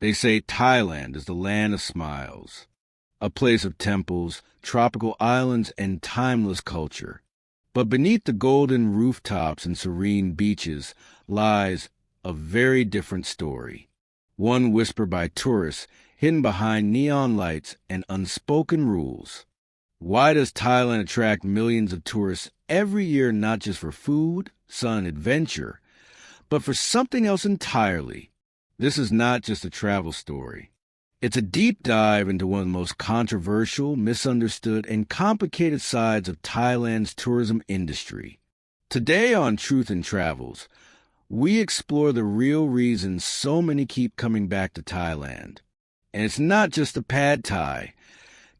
They say Thailand is the land of smiles, a place of temples, tropical islands, and timeless culture. But beneath the golden rooftops and serene beaches lies a very different story. One whispered by tourists, hidden behind neon lights and unspoken rules. Why does Thailand attract millions of tourists every year, not just for food, sun, and adventure, but for something else entirely? This is not just a travel story. It's a deep dive into one of the most controversial, misunderstood, and complicated sides of Thailand's tourism industry. Today on Truth and Travels, we explore the real reasons so many keep coming back to Thailand. And it's not just the pad Thai.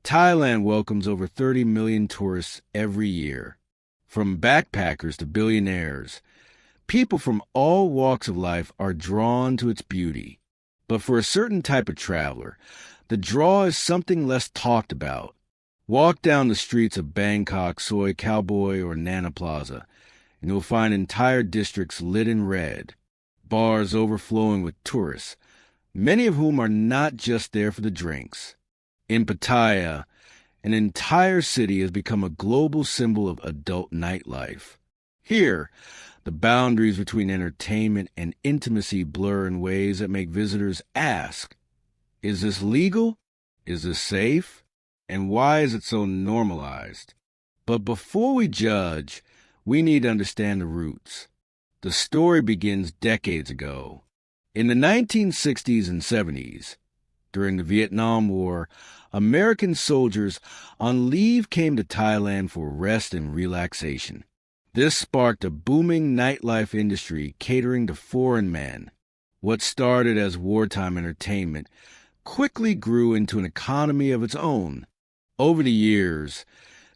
Thailand welcomes over 30 million tourists every year. From backpackers to billionaires, people from all walks of life are drawn to its beauty. But for a certain type of traveler, the draw is something less talked about. Walk down the streets of Bangkok, Soi Cowboy, or Nana Plaza, and you'll find entire districts lit in red, bars overflowing with tourists, many of whom are not just there for the drinks. In Pattaya, an entire city has become a global symbol of adult nightlife. Here, the boundaries between entertainment and intimacy blur in ways that make visitors ask, is this legal? Is this safe? And why is it so normalized? But before we judge, we need to understand the roots. The story begins decades ago. In the 1960s and 70s, during the Vietnam War, American soldiers on leave came to Thailand for rest and relaxation. This sparked a booming nightlife industry catering to foreign men. What started as wartime entertainment quickly grew into an economy of its own. Over the years,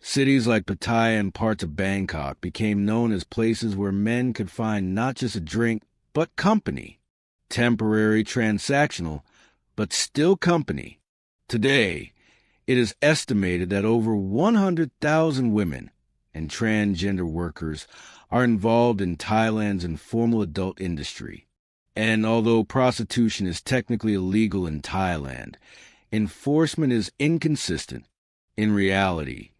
cities like Pattaya and parts of Bangkok became known as places where men could find not just a drink, but company. Temporary, transactional, but still company. Today, it is estimated that over 100,000 women and transgender workers are involved in Thailand's informal adult industry. And although prostitution is technically illegal in Thailand, enforcement is inconsistent. In reality,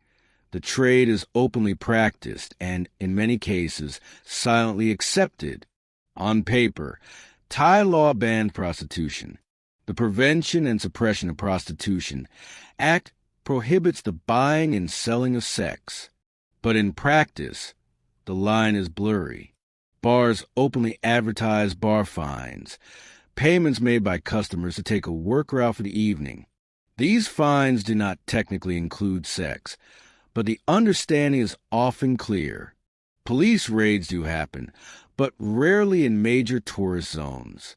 the trade is openly practiced and, in many cases, silently accepted. On paper, Thai law bans prostitution. The Prevention and Suppression of Prostitution Act prohibits the buying and selling of sex. But in practice, the line is blurry. Bars openly advertise bar fines, payments made by customers to take a worker out for the evening. These fines do not technically include sex, but the understanding is often clear. Police raids do happen, but rarely in major tourist zones.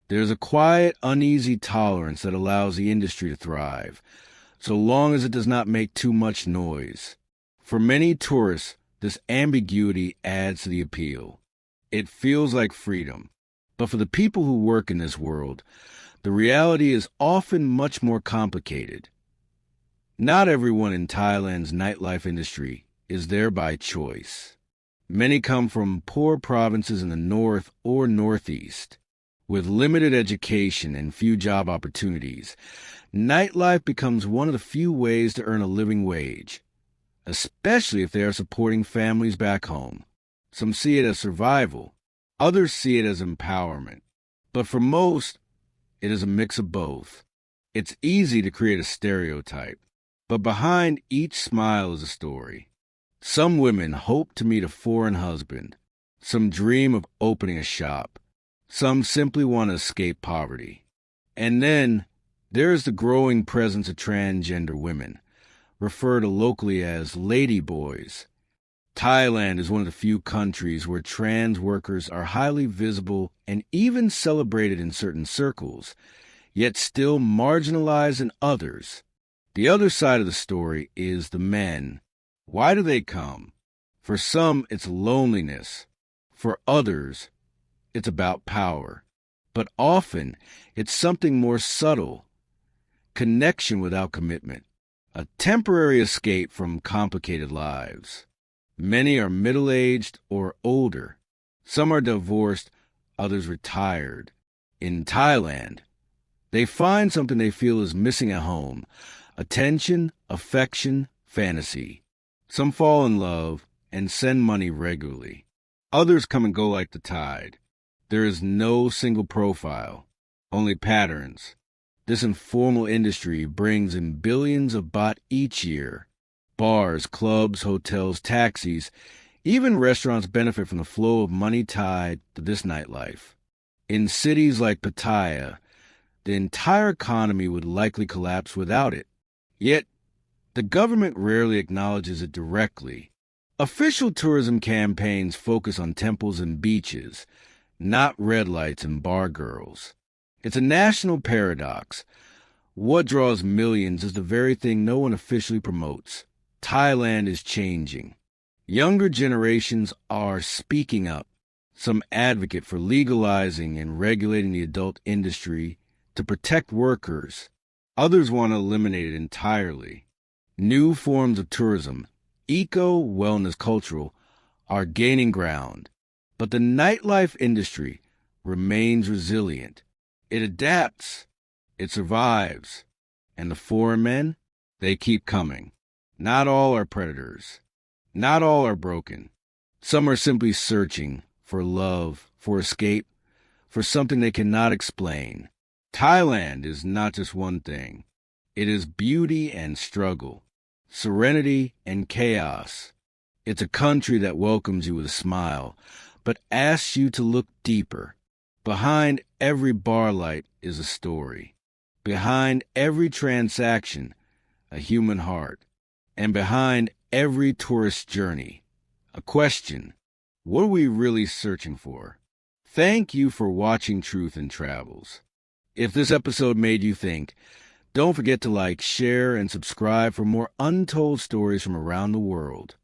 There's a quiet, uneasy tolerance that allows the industry to thrive, so long as it does not make too much noise. For many tourists, this ambiguity adds to the appeal. It feels like freedom. But for the people who work in this world, the reality is often much more complicated. Not everyone in Thailand's nightlife industry is there by choice. Many come from poor provinces in the north or northeast. With limited education and few job opportunities, nightlife becomes one of the few ways to earn a living wage, especially if they are supporting families back home. Some see it as survival, others see it as empowerment. But for most, it is a mix of both. It's easy to create a stereotype, but behind each smile is a story. Some women hope to meet a foreign husband. Some dream of opening a shop. Some simply want to escape poverty. And then there is the growing presence of transgender women, referred to locally as lady boys. Thailand is one of the few countries where trans workers are highly visible and even celebrated in certain circles, yet still marginalized in others. The other side of the story is the men. Why do they come? For some, it's loneliness. For others, it's about power. But often, it's something more subtle. Connection without commitment. A temporary escape from complicated lives. Many are middle-aged or older. Some are divorced, others retired. In Thailand, They find something they feel is missing at home: attention, affection, fantasy. Some fall in love and send money regularly. Others come and go like the tide. There is no single profile, only patterns. This informal industry brings in billions of baht each year. Bars, clubs, hotels, taxis, even restaurants benefit from the flow of money tied to this nightlife. In cities like Pattaya, the entire economy would likely collapse without it. Yet, the government rarely acknowledges it directly. Official tourism campaigns focus on temples and beaches, not red lights and bar girls. It's a national paradox. What draws millions is the very thing no one officially promotes. Thailand is changing. Younger generations are speaking up. Some advocate for legalizing and regulating the adult industry to protect workers. Others want to eliminate it entirely. New forms of tourism, eco, wellness, cultural, are gaining ground. But the nightlife industry remains resilient. It adapts. It survives. And the foreign men, they keep coming. Not all are predators. Not all are broken. Some are simply searching for love, for escape, for something they cannot explain. Thailand is not just one thing. It is beauty and struggle, serenity and chaos. It's a country that welcomes you with a smile, but asks you to look deeper. Behind every bar light is a story. Behind every transaction, a human heart. And behind every tourist journey, a question: what are we really searching for? Thank you for watching Truth in Travels. If this episode made you think, don't forget to like, share, and subscribe for more untold stories from around the world.